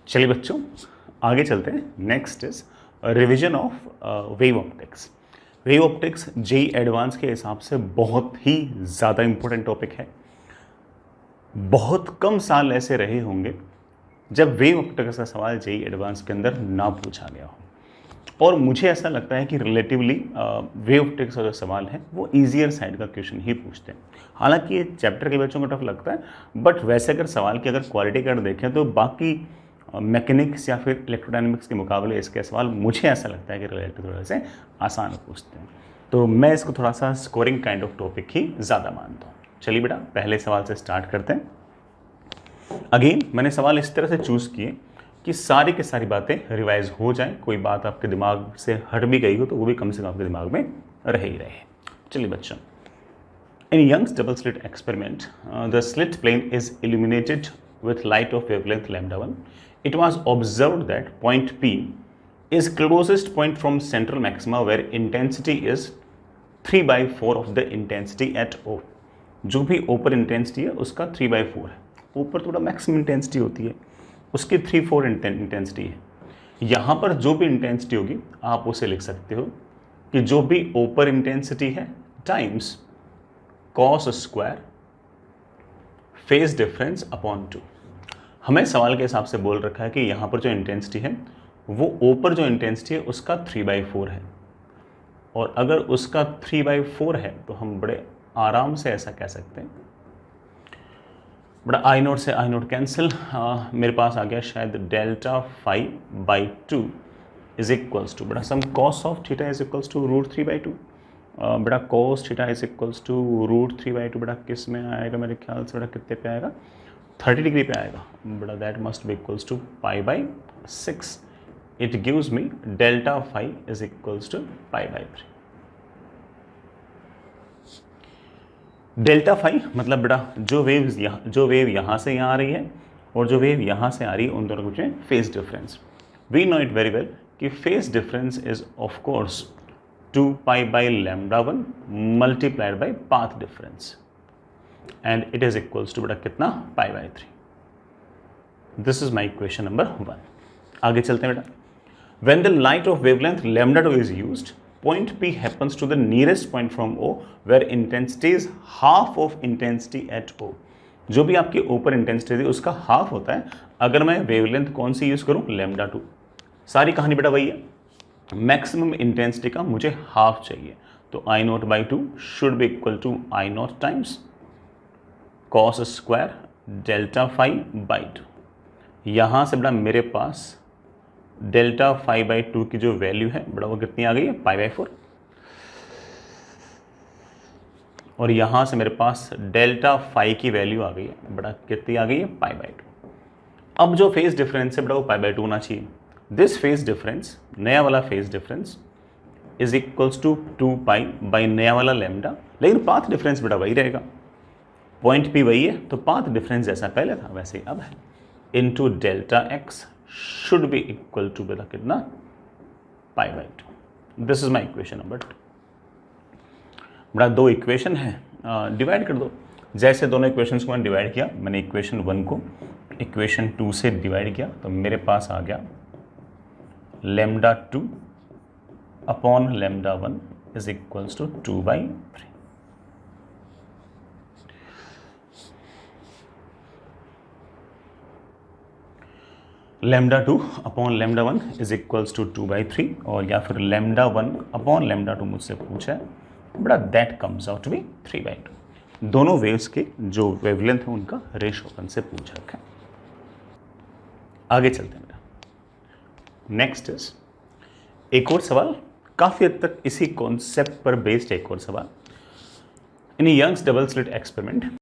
चलिए बच्चों आगे चलते हैं। Next is revision of wave optics. Wave optics JEE advance के हिसाब से बहुत ही ज़्यादा इंपॉर्टेंट टॉपिक है। बहुत कम साल ऐसे रहे होंगे जब वेव ऑप्टिक्स का सवाल जेई एडवांस के अंदर ना पूछा गया हो, और मुझे ऐसा लगता है कि रिलेटिवली वेव ऑप्टिक्स का जो सवाल है वो ईजियर साइड का क्वेश्चन ही पूछते हैं। हालांकि ये चैप्टर के बच्चों को टफ लगता है, बट वैसे अगर सवाल की अगर क्वालिटी कर देखें तो बाकी मैकेनिक्स या फिर इलेक्ट्रोडायनेमिक्स के मुकाबले इसके सवाल मुझे ऐसा लगता है कि रिलेटिव थोड़े से आसान पूछते हैं। तो मैं इसको थोड़ा सा स्कोरिंग काइंड ऑफ टॉपिक ही ज़्यादा मानता हूँ। चलिए बेटा पहले सवाल से स्टार्ट करते हैं। अगेन मैंने सवाल इस तरह से चूज़ किए कि सारी की सारी बातें रिवाइज हो जाएं, कोई बात आपके दिमाग से हट भी गई हो तो वो भी कम से कम आपके दिमाग में रह ही रहे। चलिए बच्चों, in Young's double slit experiment the slit plane is illuminated with light of wavelength lambda 1. It was observed that point P is closest point from central maxima where intensity is 3/4 of the intensity at O. जो भी ऊपर intensity है उसका 3/4 है। ऊपर थोड़ा maximum intensity होती है, उसकी 3/4 इंटेंसिटी है। यहाँ पर जो भी इंटेंसिटी होगी आप उसे लिख सकते हो कि जो भी ऊपर इंटेंसिटी है times cos square phase difference upon 2। हमें सवाल के हिसाब से बोल रखा है कि यहाँ पर जो इंटेंसिटी है वो ऊपर जो इंटेंसिटी है उसका 3/4 है, और अगर उसका 3/4 है तो हम बड़े आराम से ऐसा कह सकते हैं, बड़ा आई नोट से आई नोट कैंसिल, मेरे पास आ गया शायद डेल्टा 5/2 इज इक्वल्स टू बड़ा some cos of theta is equals to √3/2। बड़ा cos theta is equals to √3/2 बड़ा किस में आएगा, मेरे ख्याल से बड़ा कितने पे आएगा, 30 डिग्री पे आएगा। बड़ा that must be equals to π/6। It gives me delta 5 is equals to π/3। Delta 5 मतलब बेटा जो वेव यहाँ से यहाँ आ रही है और जो वेव यहाँ से आ रही है उन दोनों के बीच में phase difference. We know it very well कि phase difference is of course 2π/λ1 multiplied by path difference, and it is equals to बेटा कितना π/3। This is my equation number 1। आगे चलते हैं बेटा। When the light of wavelength λ2 is used, point P happens to the nearest point from O where intensity is half of intensity at O. जो भी आपकी ऊपर इंटेंसिटी थी उसका हाफ होता है अगर मैं वेवलेंथ कौन सी यूज करूं, λ2। सारी कहानी बेटा वही है, मैक्सिमम इंटेंसिटी का मुझे हाफ चाहिए, तो I0/2 should be equal to I0 times cos square delta 5/2। यहाँ से बड़ा मेरे पास डेल्टा 5/2 की जो वैल्यू है बड़ा वो कितनी आ गई है, π/4, और यहाँ से मेरे पास डेल्टा 5 की वैल्यू आ गई है बड़ा कितनी आ गई है, π/2। अब जो फेज डिफरेंस है बड़ा वो π/2 होना चाहिए। दिस फेज डिफरेंस, नया वाला phase difference is equals to 2π नया वाला लैम्डा, लेकिन पाथ डिफरेंस बड़ा वही रहेगा, पॉइंट P वही है तो पाथ डिफरेंस जैसा पहले था वैसे ही अब है, into delta x should be equal to बेटा कितना, π/2। This is my equation number 2। बड़ा दो इक्वेशन है, डिवाइड कर दो। जैसे दोनों इक्वेशंस को मैंने डिवाइड किया, मैंने इक्वेशन 1 को इक्वेशन 2 से डिवाइड किया तो मेरे पास आ गया λ2 upon λ1 is equals to 2/3। λ2 upon λ1 is equals to 2/3, और या फिर λ1 अपॉन λ2 मुझसे पूछा है बड़ा, that comes out to be 3/2। दोनों वेव्स के जो वेवलेंथ है उनका रेशो अपन से पूछ रखा है। आगे चलते हैं बेटा। नेक्स्ट इज एक और सवाल, काफ़ी हद तक इसी कॉन्सेप्ट पर बेस्ड एक और सवाल। In Young's double slit experiment